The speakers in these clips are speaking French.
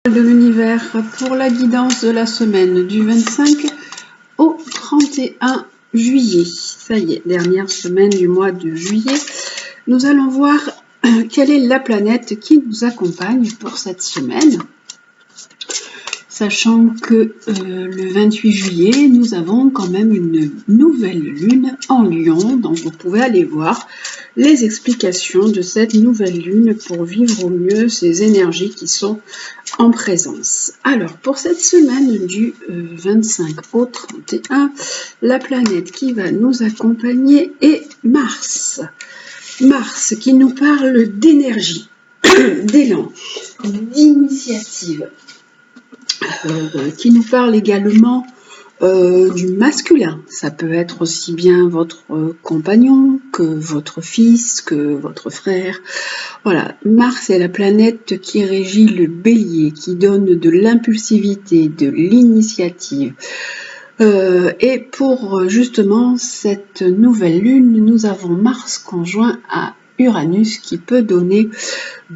De l'univers pour la guidance de la semaine du 25 au 31 juillet. Ça y est, dernière semaine du mois de juillet. Nous allons voir quelle est la planète qui nous accompagne pour cette semaine. Sachant que le 28 juillet, nous avons quand même une nouvelle lune en Lion, donc vous pouvez aller voir les explications de cette nouvelle lune pour vivre au mieux ces énergies qui sont en présence. Alors, pour cette semaine du 25 au 31, la planète qui va nous accompagner est Mars. Mars qui nous parle d'énergie, d'élan, d'initiative. Qui nous parle également du masculin. Ça peut être aussi bien votre compagnon que votre fils, que votre frère. Voilà, Mars est la planète qui régit le bélier, qui donne de l'impulsivité, de l'initiative. Et pour justement cette nouvelle lune, nous avons Mars conjoint à Uranus qui peut donner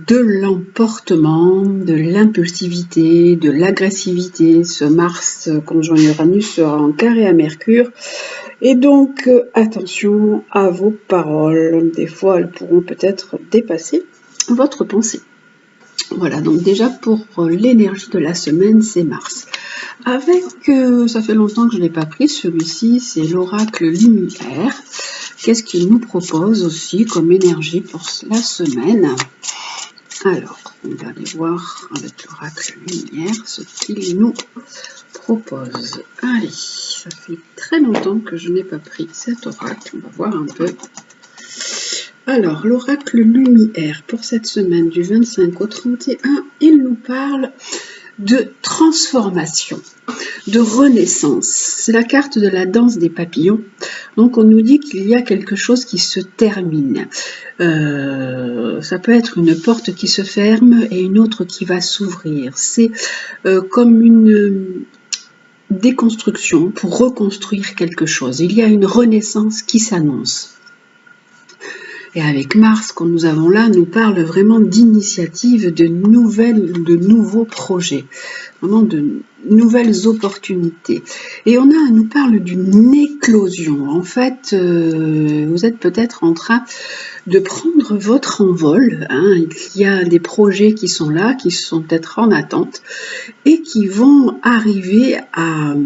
de l'emportement, de l'impulsivité, de l'agressivité. Ce Mars conjoint Uranus sera en carré à Mercure. Et donc, attention à vos paroles. Des fois, elles pourront peut-être dépasser votre pensée. Voilà, donc déjà pour l'énergie de la semaine, c'est Mars. Avec, ça fait longtemps que je ne l'ai pas pris, celui-ci, c'est l'oracle Lumière. Qu'est-ce qu'il nous propose aussi comme énergie pour la semaine? Alors, on va aller voir avec l'oracle Lumière ce qu'il nous propose. Allez, ça fait très longtemps que je n'ai pas pris cet oracle. On va voir un peu. Alors, l'oracle Lumière pour cette semaine du 25 au 31, il nous parle de transformation, de renaissance. C'est la carte de la danse des papillons. Donc on nous dit qu'il y a quelque chose qui se termine. Ça peut être une porte qui se ferme et une autre qui va s'ouvrir. C'est comme une déconstruction pour reconstruire quelque chose. Il y a une renaissance qui s'annonce. Et avec Mars, qu'on nous avons là, nous parle vraiment d'initiatives, de nouveaux projets, vraiment de nouvelles opportunités. Et nous parle d'une éclosion. En fait, vous êtes peut-être en train de prendre votre envol. Il y a des projets qui sont là, qui sont peut-être en attente et qui vont arriver à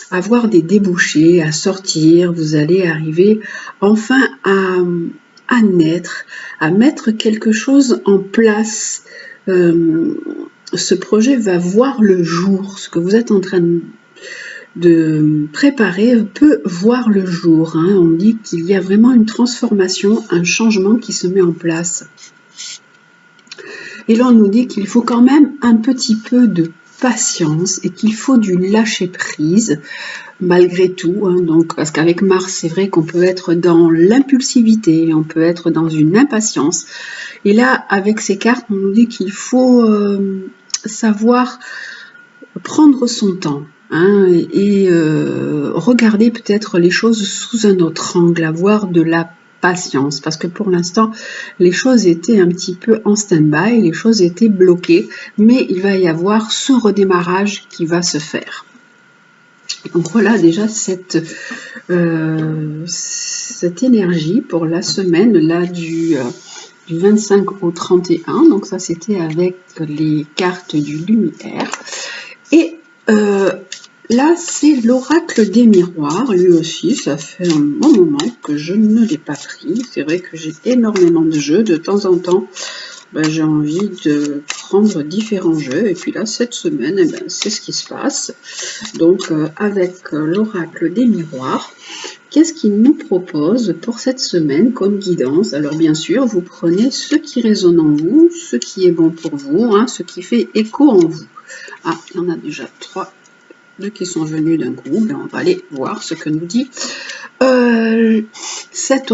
avoir des débouchés, à sortir. Vous allez arriver enfin à naître, à mettre quelque chose en place. Ce projet va voir le jour. Ce que vous êtes en train de préparer peut voir le jour. On dit qu'il y a vraiment une transformation, un changement qui se met en place. Et là, on nous dit qu'il faut quand même un petit peu de patience et qu'il faut du lâcher prise malgré tout, donc parce qu'avec Mars c'est vrai qu'on peut être dans l'impulsivité, on peut être dans une impatience, et là avec ces cartes on nous dit qu'il faut savoir prendre son temps et regarder peut-être les choses sous un autre angle, avoir de la patience, parce que pour l'instant les choses étaient un petit peu en stand-by, les choses étaient bloquées, mais il va y avoir ce redémarrage qui va se faire. Donc voilà déjà cette énergie pour la semaine là du 25 au 31, donc ça c'était avec les cartes du Lumière. Et là, c'est l'oracle des miroirs. Lui aussi, ça fait un bon moment que je ne l'ai pas pris. C'est vrai que j'ai énormément de jeux. De temps en temps, j'ai envie de prendre différents jeux. Et puis là, cette semaine, c'est ce qui se passe. Donc, avec l'oracle des miroirs, qu'est-ce qu'il nous propose pour cette semaine comme guidance? Alors, bien sûr, vous prenez ce qui résonne en vous, ce qui est bon pour vous, ce qui fait écho en vous. Ah, il y en a déjà 3 qui sont venus d'un coup. On va aller voir ce que nous dit cet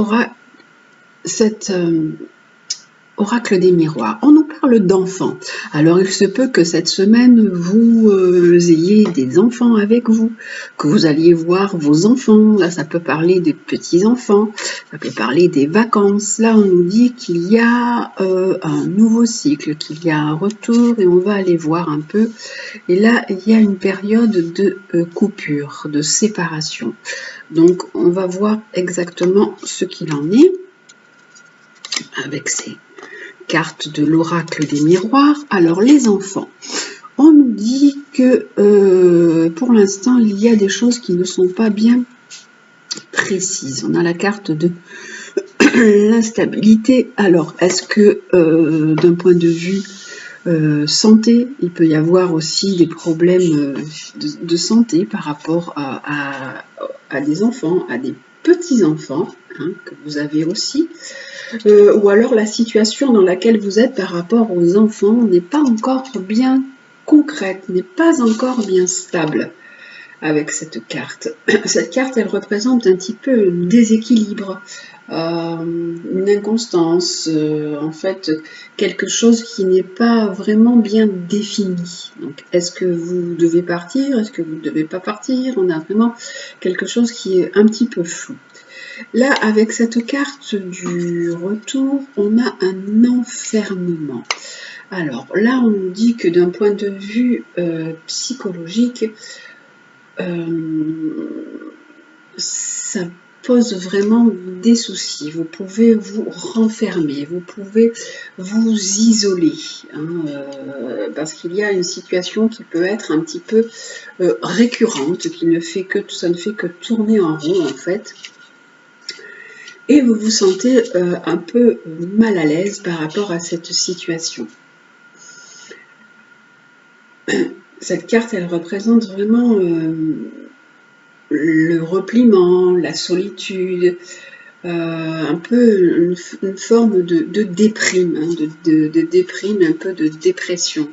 oracle des miroirs. On nous parle d'enfants. Alors, il se peut que cette semaine, vous ayez des enfants avec vous, que vous alliez voir vos enfants. Là, ça peut parler des petits-enfants, ça peut parler des vacances. Là, on nous dit qu'il y a un nouveau cycle, qu'il y a un retour et on va aller voir un peu. Et là, il y a une période de coupure, de séparation. Donc, on va voir exactement ce qu'il en est avec ces carte de l'oracle des miroirs. Alors les enfants, on nous dit que pour l'instant il y a des choses qui ne sont pas bien précises. On a la carte de l'instabilité. Alors est-ce que d'un point de vue santé, il peut y avoir aussi des problèmes de santé par rapport à des enfants, à des petits-enfants hein, que vous avez aussi. Ou alors la situation dans laquelle vous êtes par rapport aux enfants n'est pas encore bien concrète, n'est pas encore bien stable avec cette carte. Cette carte, elle représente un petit peu un déséquilibre, une inconstance, en fait, quelque chose qui n'est pas vraiment bien défini. Donc, est-ce que vous devez partir? Est-ce que vous ne devez pas partir? On a vraiment quelque chose qui est un petit peu flou. Là, avec cette carte du retour, on a un enfermement. Alors là, on nous dit que d'un point de vue psychologique, ça pose vraiment des soucis. Vous pouvez vous renfermer, vous pouvez vous isoler, hein, parce qu'il y a une situation qui peut être un petit peu récurrente, ça ne fait que tourner en rond en fait. Et vous vous sentez un peu mal à l'aise par rapport à cette situation. Cette carte, elle représente vraiment le repliement, la solitude, un peu une forme de déprime, hein, de déprime, un peu de dépression.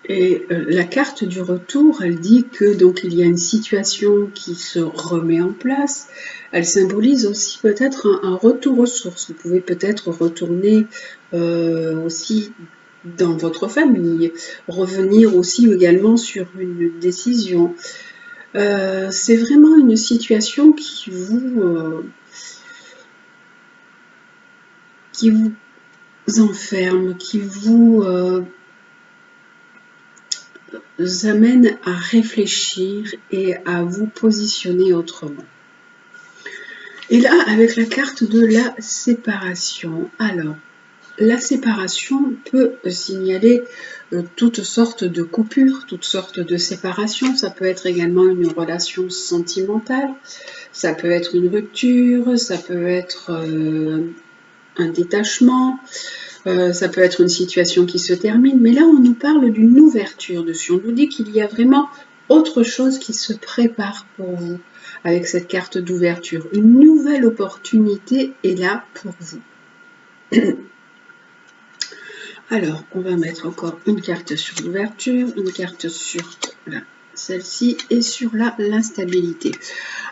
Et la carte du retour, elle dit que donc il y a une situation qui se remet en place. Elle symbolise aussi peut-être un retour aux sources. Vous pouvez peut-être retourner aussi dans votre famille, revenir aussi également sur une décision. C'est vraiment une situation qui vous enferme, qui vous amène à réfléchir et à vous positionner autrement. Et là, avec la carte de la séparation, alors, la séparation peut signaler toutes sortes de coupures, toutes sortes de séparations. Ça peut être également une relation sentimentale, ça peut être une rupture, ça peut être un détachement, ça peut être une situation qui se termine, mais là on nous parle d'une ouverture dessus. On nous dit qu'il y a vraiment autre chose qui se prépare pour vous avec cette carte d'ouverture. Une nouvelle opportunité est là pour vous. Alors, on va mettre encore une carte sur l'ouverture, une carte sur celle-ci et sur l'instabilité.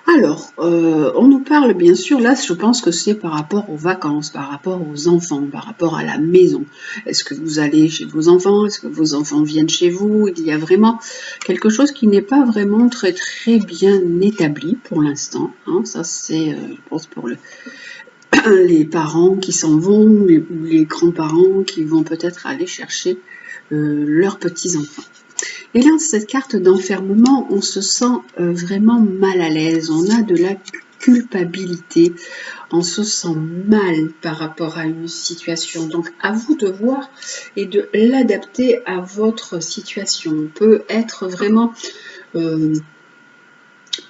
Alors, on nous parle bien sûr, là je pense que c'est par rapport aux vacances, par rapport aux enfants, par rapport à la maison. Est-ce que vous allez chez vos enfants? Est-ce que vos enfants viennent chez vous? Il y a vraiment quelque chose qui n'est pas vraiment très bien établi pour l'instant. Hein. Ça c'est, je pense, pour les parents qui s'en vont, ou les grands-parents qui vont peut-être aller chercher leurs petits-enfants. Et là, cette carte d'enfermement, on se sent vraiment mal à l'aise, on a de la culpabilité, on se sent mal par rapport à une situation. Donc, à vous de voir et de l'adapter à votre situation. On peut être vraiment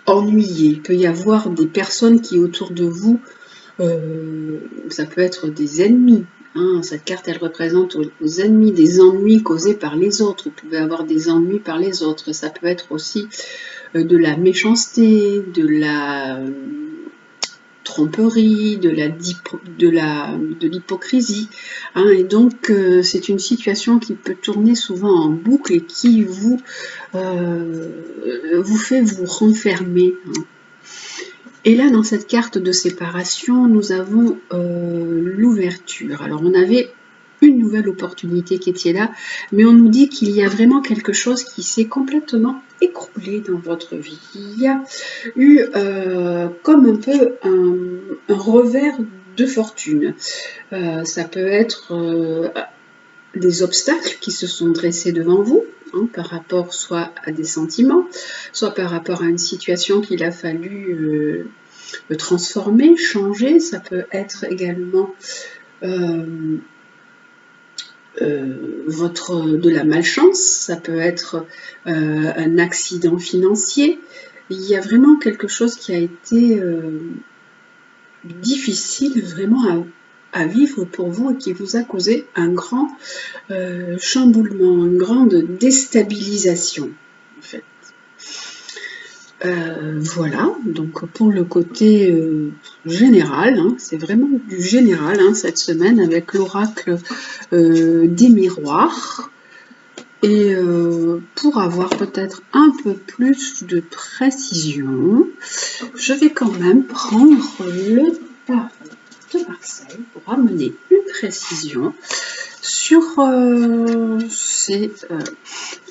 ennuyé, il peut y avoir des personnes qui autour de vous, ça peut être des ennemis. Hein, cette carte, elle représente aux ennemis, des ennuis causés par les autres. Vous pouvez avoir des ennuis par les autres. Ça peut être aussi de la méchanceté, de la tromperie, de l'hypocrisie. Hein, et donc, c'est une situation qui peut tourner souvent en boucle et qui vous fait vous renfermer. Hein. Et là, dans cette carte de séparation, nous avons l'ouverture. Alors, on avait une nouvelle opportunité qui était là, mais on nous dit qu'il y a vraiment quelque chose qui s'est complètement écroulé dans votre vie. Il y a eu comme un peu un revers de fortune. Ça peut être des obstacles qui se sont dressés devant vous, hein, par rapport soit à des sentiments, soit par rapport à une situation qu'il a fallu transformer, changer. Ça peut être également de la malchance, ça peut être un accident financier. Il y a vraiment quelque chose qui a été difficile vraiment à vivre pour vous et qui vous a causé un grand chamboulement, une grande déstabilisation en fait. Voilà, donc pour le côté général, hein, c'est vraiment du général hein, cette semaine avec l'oracle des miroirs. Et pour avoir peut-être un peu plus de précision, je vais quand même prendre le tarot de Marseille pour amener une précision sur ces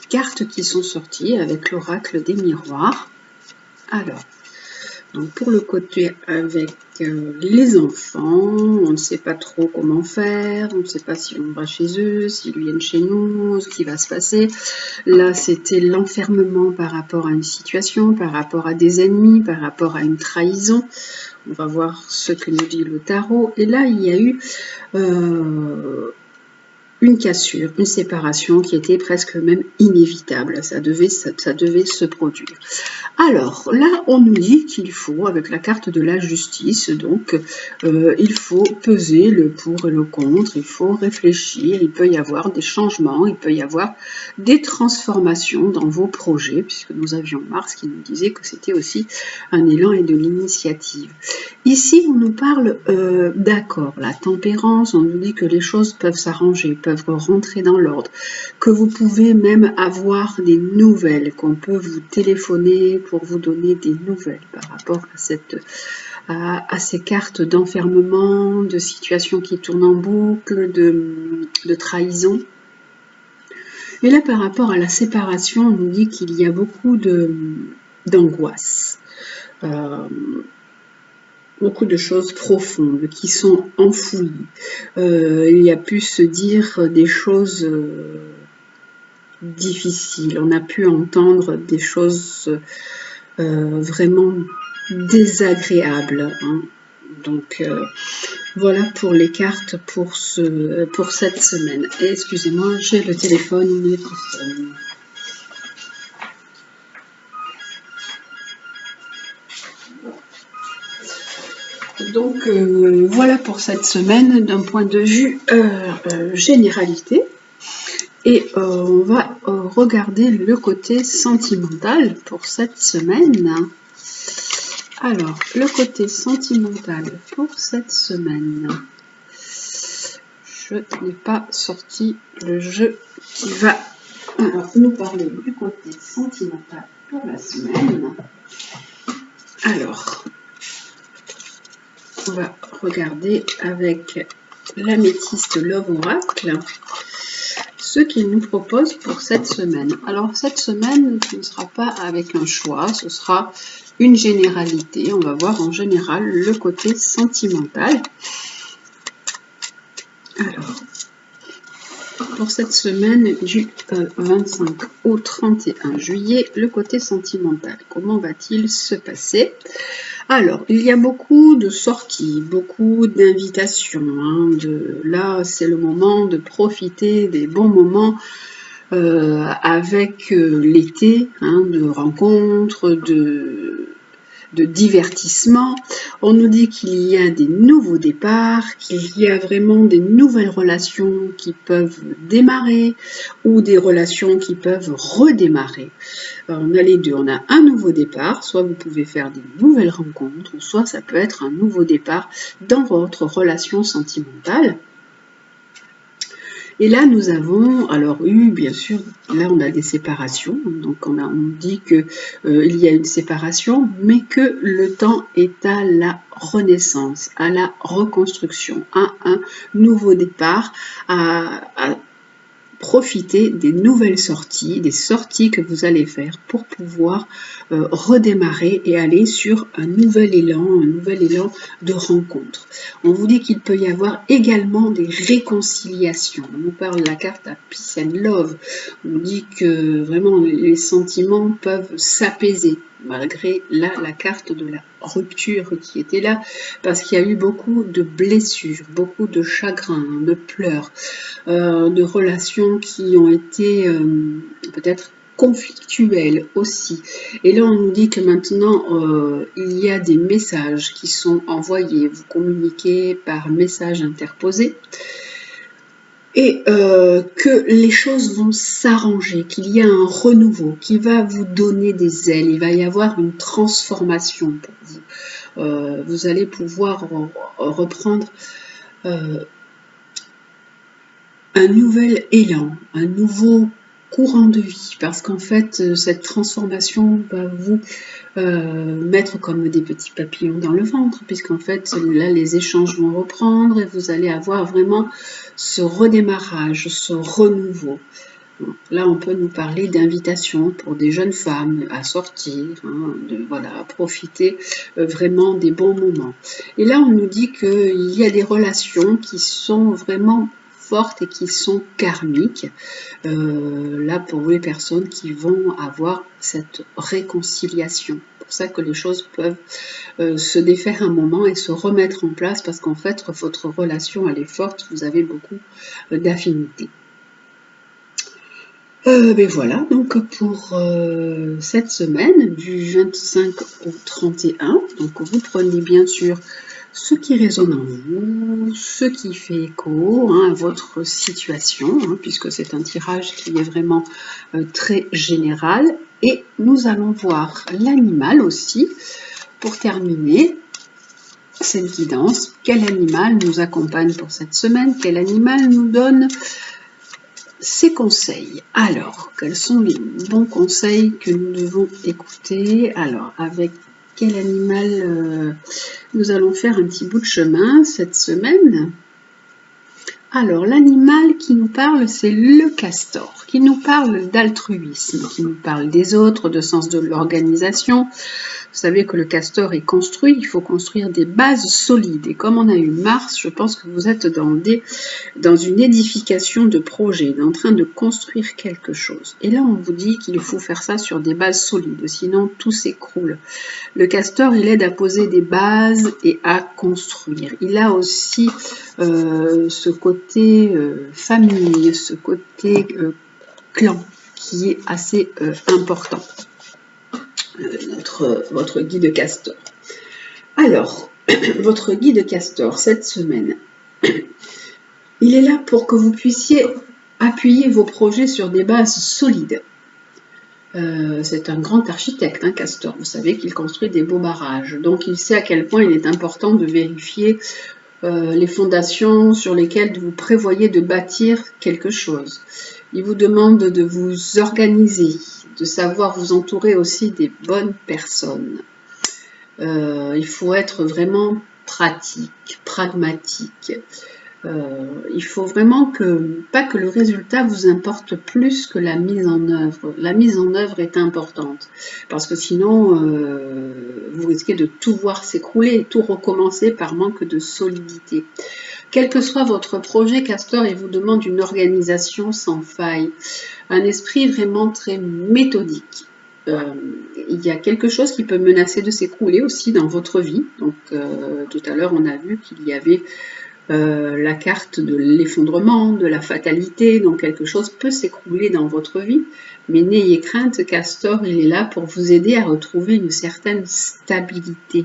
cartes qui sont sorties avec l'oracle des miroirs. Alors, donc pour le côté avec les enfants, on ne sait pas trop comment faire, on ne sait pas si on va chez eux, s'ils viennent chez nous, ce qui va se passer. Là, c'était l'enfermement par rapport à une situation, par rapport à des ennemis, par rapport à une trahison. On va voir ce que nous dit le tarot. Et là, il y a eu une cassure, une séparation qui était presque même inévitable. Ça devait se produire. Alors, là, on nous dit qu'il faut, avec la carte de la justice, donc, il faut peser le pour et le contre, il faut réfléchir, il peut y avoir des changements, il peut y avoir des transformations dans vos projets, puisque nous avions Mars qui nous disait que c'était aussi un élan et de l'initiative. Ici, on nous parle d'accord, la tempérance, on nous dit que les choses peuvent s'arranger, peuvent rentrer dans l'ordre, que vous pouvez même avoir des nouvelles, qu'on peut vous téléphoner pour vous donner des nouvelles par rapport à ces cartes d'enfermement, de situations qui tournent en boucle, de trahison. Et là, par rapport à la séparation, on nous dit qu'il y a beaucoup d'angoisse. Beaucoup de choses profondes qui sont enfouies. Il y a pu se dire des choses difficiles. On a pu entendre des choses vraiment désagréables. Hein. Donc voilà pour les cartes pour cette semaine. Et excusez-moi, j'ai le téléphone, il sonne. Donc voilà pour cette semaine d'un point de vue généralité. Et on va regarder le côté sentimental pour cette semaine. Alors, le côté sentimental pour cette semaine. Je n'ai pas sorti le jeu qui va nous parler du côté sentimental pour la semaine. Alors, on va regarder avec l'améthyste Love Oracle ce qu'il nous propose pour cette semaine. Alors, cette semaine, ce ne sera pas avec un choix, ce sera une généralité. On va voir en général le côté sentimental. Alors, pour cette semaine du 25 au 31 juillet, le côté sentimental, comment va-t-il se passer? Alors, il y a beaucoup de sorties, beaucoup d'invitations. Hein, là, c'est le moment de profiter des bons moments avec l'été, hein, de rencontres, de divertissement. On nous dit qu'il y a des nouveaux départs, qu'il y a vraiment des nouvelles relations qui peuvent démarrer ou des relations qui peuvent redémarrer. On a les deux, on a un nouveau départ, soit vous pouvez faire des nouvelles rencontres, soit ça peut être un nouveau départ dans votre relation sentimentale. Et là, nous avons alors eu, bien sûr, là on a des séparations, donc on dit que il y a une séparation, mais que le temps est à la renaissance, à la reconstruction, à un nouveau départ, à profiter des nouvelles sorties, des sorties que vous allez faire pour pouvoir redémarrer et aller sur un nouvel élan de rencontre. On vous dit qu'il peut y avoir également des réconciliations. On nous parle de la carte à Peace and Love. On dit que vraiment les sentiments peuvent s'apaiser malgré là la carte de la rupture qui était là, parce qu'il y a eu beaucoup de blessures, beaucoup de chagrins, de pleurs, de relations qui ont été peut-être conflictuelles aussi. Et là, on nous dit que maintenant, il y a des messages qui sont envoyés, vous communiquez par message interposé, et que les choses vont s'arranger, qu'il y a un renouveau qui va vous donner des ailes, il va y avoir une transformation pour vous. Vous allez pouvoir reprendre un nouvel élan, un nouveau courant de vie, parce qu'en fait, cette transformation va vous mettre comme des petits papillons dans le ventre, puisqu'en fait, là, les échanges vont reprendre et vous allez avoir vraiment ce redémarrage, ce renouveau. Là, on peut nous parler d'invitation pour des jeunes femmes à sortir, voilà, à profiter vraiment des bons moments. Et là, on nous dit qu'il y a des relations qui sont vraiment fortes et qui sont karmiques. Là, pour les personnes qui vont avoir cette réconciliation. C'est pour ça que les choses peuvent se défaire un moment et se remettre en place, parce qu'en fait, votre relation, elle est forte, vous avez beaucoup d'affinité. Ben voilà, donc pour cette semaine, du 25 au 31, donc vous prenez bien sûr ce qui résonne en vous, ce qui fait écho à votre situation, puisque c'est un tirage qui est vraiment très général. Et nous allons voir l'animal aussi, pour terminer cette guidance. Quel animal nous accompagne pour cette semaine? Quel animal nous donne ces conseils? Alors, quels sont les bons conseils que nous devons écouter? Alors, avec quel animal nous allons faire un petit bout de chemin cette semaine? Alors, l'animal qui nous parle, c'est le castor, qui nous parle d'altruisme, qui nous parle des autres, de sens de l'organisation. Vous savez que le castor est construit, il faut construire des bases solides. Et comme on a eu Mars, je pense que vous êtes dans une édification de projet, en train de construire quelque chose. Et là, on vous dit qu'il faut faire ça sur des bases solides, sinon tout s'écroule. Le castor, il aide à poser des bases et à construire. Il a aussi ce côté famille, ce côté clan, qui est assez important. Votre guide castor. Alors, votre guide castor, cette semaine, il est là pour que vous puissiez appuyer vos projets sur des bases solides. C'est un grand architecte, Castor. Vous savez qu'il construit des beaux barrages. Donc, il sait à quel point il est important de vérifier les fondations sur lesquelles vous prévoyez de bâtir quelque chose. Il vous demande de vous organiser, de savoir vous entourer aussi des bonnes personnes. Il faut être vraiment pratique, pragmatique. Il faut vraiment pas que le résultat vous importe plus que la mise en œuvre. La mise en œuvre est importante, parce que sinon, vous risquez de tout voir s'écrouler et tout recommencer par manque de solidité. Quel que soit votre projet, Castor, il vous demande une organisation sans faille, un esprit vraiment très méthodique. Il y a quelque chose qui peut menacer de s'écrouler aussi dans votre vie. Donc, tout à l'heure, on a vu qu'il y avait la carte de l'effondrement, de la fatalité, donc quelque chose peut s'écrouler dans votre vie, mais n'ayez crainte, Castor, il est là pour vous aider à retrouver une certaine stabilité.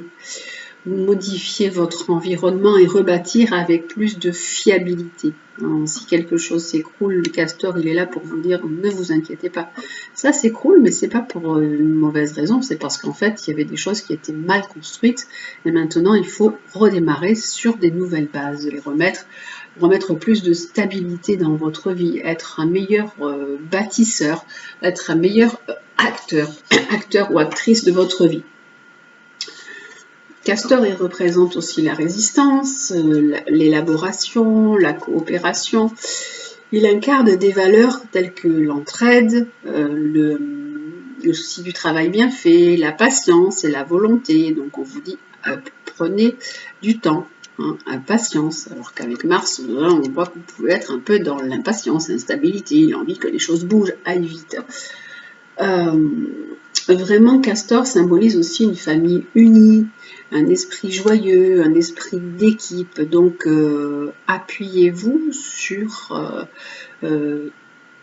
Modifier votre environnement et rebâtir avec plus de fiabilité. Alors, si quelque chose s'écroule, le castor, il est là pour vous dire ne vous inquiétez pas. Ça s'écroule, mais c'est pas pour une mauvaise raison, c'est parce qu'en fait, il y avait des choses qui étaient mal construites et maintenant, il faut redémarrer sur des nouvelles bases, les remettre remettre plus de stabilité dans votre vie, être un meilleur bâtisseur, être un meilleur acteur ou actrice de votre vie. Castor, il représente aussi la résistance, l'élaboration, la coopération. Il incarne des valeurs telles que l'entraide, le souci du travail bien fait, la patience et la volonté. Donc on vous dit, prenez du temps, impatience. Alors qu'avec Mars, on voit que vous pouvez être un peu dans l'impatience, l'instabilité, l'envie que les choses bougent, aillent vite. Vraiment, Castor symbolise aussi une famille unie, un esprit joyeux, un esprit d'équipe. Donc, appuyez-vous sur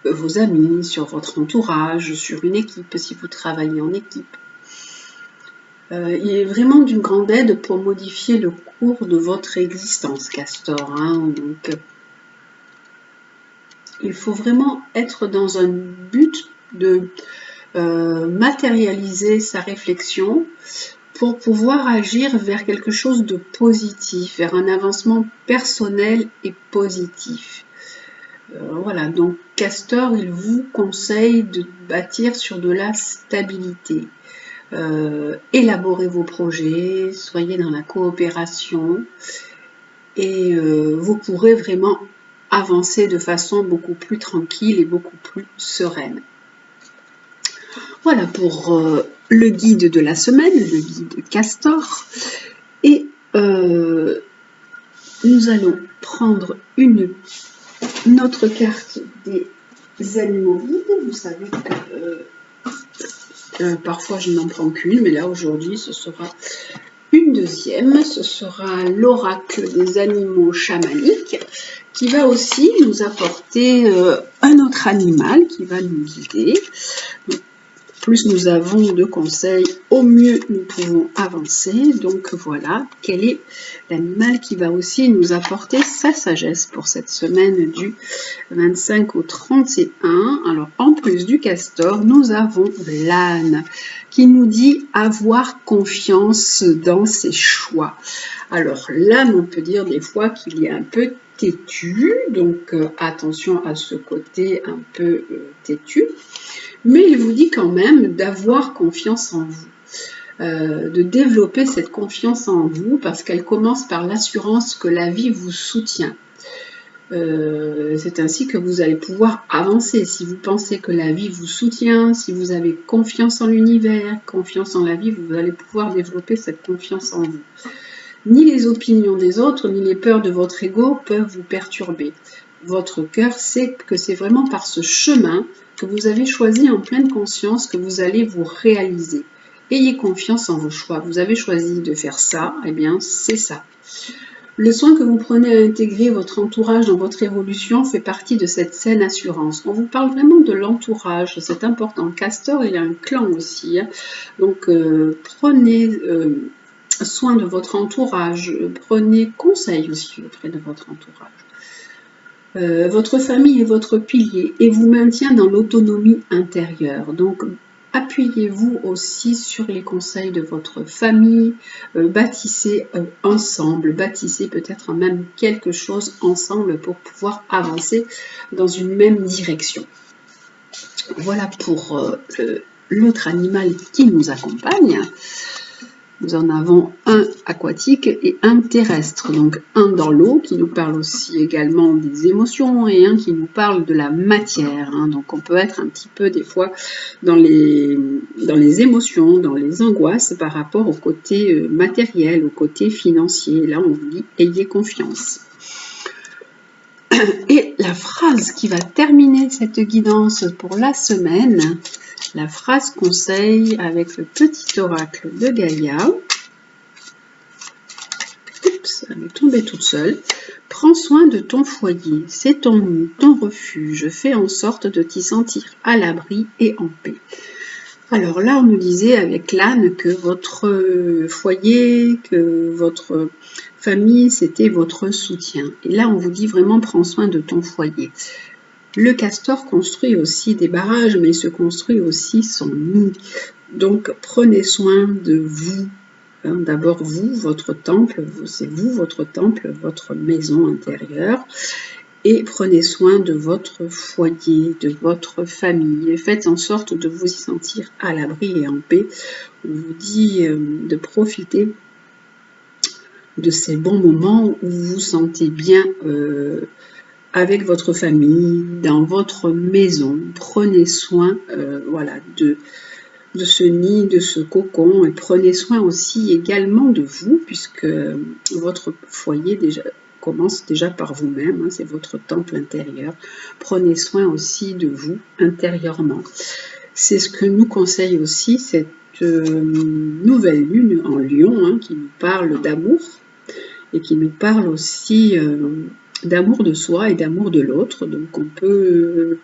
vos amis, sur votre entourage, sur une équipe, si vous travaillez en équipe. Il est vraiment d'une grande aide pour modifier le cours de votre existence, Castor. Donc, il faut vraiment être dans un but de matérialiser sa réflexion pour pouvoir agir vers quelque chose de positif, vers un avancement personnel et positif. Voilà, donc Castor, il vous conseille de bâtir sur de la stabilité. Élaborez vos projets, soyez dans la coopération et vous pourrez vraiment avancer de façon beaucoup plus tranquille et beaucoup plus sereine. Voilà pour le guide de la semaine, le guide Castor. Et nous allons prendre une autre carte des animaux guides. Vous savez que parfois je n'en prends qu'une, mais là aujourd'hui ce sera une deuxième. Ce sera l'oracle des animaux chamaniques qui va aussi nous apporter un autre animal qui va nous guider. Plus nous avons de conseils, au mieux nous pouvons avancer. Donc voilà, quel est l'animal qui va aussi nous apporter sa sagesse pour cette semaine du 25 au 31. Alors en plus du castor, nous avons l'âne qui nous dit avoir confiance dans ses choix. Alors l'âne, on peut dire des fois qu'il est un peu têtu, donc attention à ce côté un peu têtu. Mais il vous dit quand même d'avoir confiance en vous, de développer cette confiance en vous parce qu'elle commence par l'assurance que la vie vous soutient. C'est ainsi que vous allez pouvoir avancer. Si vous pensez que la vie vous soutient, si vous avez confiance en l'univers, confiance en la vie, vous allez pouvoir développer cette confiance en vous. Ni les opinions des autres, ni les peurs de votre ego peuvent vous perturber. Votre cœur sait que c'est vraiment par ce chemin que vous avez choisi en pleine conscience que vous allez vous réaliser. Ayez confiance en vos choix. Vous avez choisi de faire ça, eh bien c'est ça. Le soin que vous prenez à intégrer votre entourage dans votre évolution fait partie de cette saine assurance. On vous parle vraiment de l'entourage, c'est important. Castor, il a un clan aussi. Donc prenez soin de votre entourage, prenez conseil aussi auprès de votre entourage. Votre famille est votre pilier et vous maintient dans l'autonomie intérieure. Donc, appuyez-vous aussi sur les conseils de votre famille, bâtissez ensemble, bâtissez peut-être même quelque chose ensemble pour pouvoir avancer dans une même direction. Voilà pour l'autre animal qui nous accompagne. Nous en avons un aquatique et un terrestre, donc un dans l'eau qui nous parle aussi également des émotions et un qui nous parle de la matière. Donc on peut être un petit peu des fois dans les émotions, dans les angoisses par rapport au côté matériel, au côté financier. Là on vous dit ayez confiance. Et la phrase qui va terminer cette guidance pour la semaine, la phrase conseil avec le petit oracle de Gaïa. Oups, elle est tombée toute seule. Prends soin de ton foyer, c'est ton nid, ton refuge. Fais en sorte de t'y sentir à l'abri et en paix. Alors là, on nous disait avec l'âne que votre foyer, que votre famille, c'était votre soutien. Et là, on vous dit vraiment, prends soin de ton foyer. Le castor construit aussi des barrages, mais il se construit aussi son nid. Donc, prenez soin de vous. hein. D'abord vous, votre temple, c'est vous, votre temple, votre maison intérieure. Et prenez soin de votre foyer, de votre famille. Et faites en sorte de vous y sentir à l'abri et en paix. On vous dit de profiter de ces bons moments où vous vous sentez bien avec votre famille, dans votre maison. Prenez soin voilà, de ce nid, de ce cocon, et prenez soin aussi également de vous, puisque votre foyer commence déjà par vous-même, hein, c'est votre temple intérieur. Prenez soin aussi de vous intérieurement. C'est ce que nous conseille aussi cette nouvelle lune en Lion, hein, qui nous parle d'amour et qui nous parle aussi d'amour de soi et d'amour de l'autre. Donc on peut,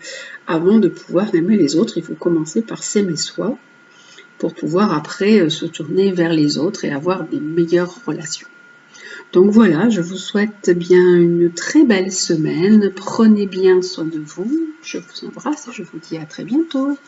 avant de pouvoir aimer les autres, il faut commencer par s'aimer soi pour pouvoir après se tourner vers les autres et avoir des meilleures relations. Donc voilà, je vous souhaite bien une très belle semaine. Prenez bien soin de vous. Je vous embrasse et je vous dis à très bientôt.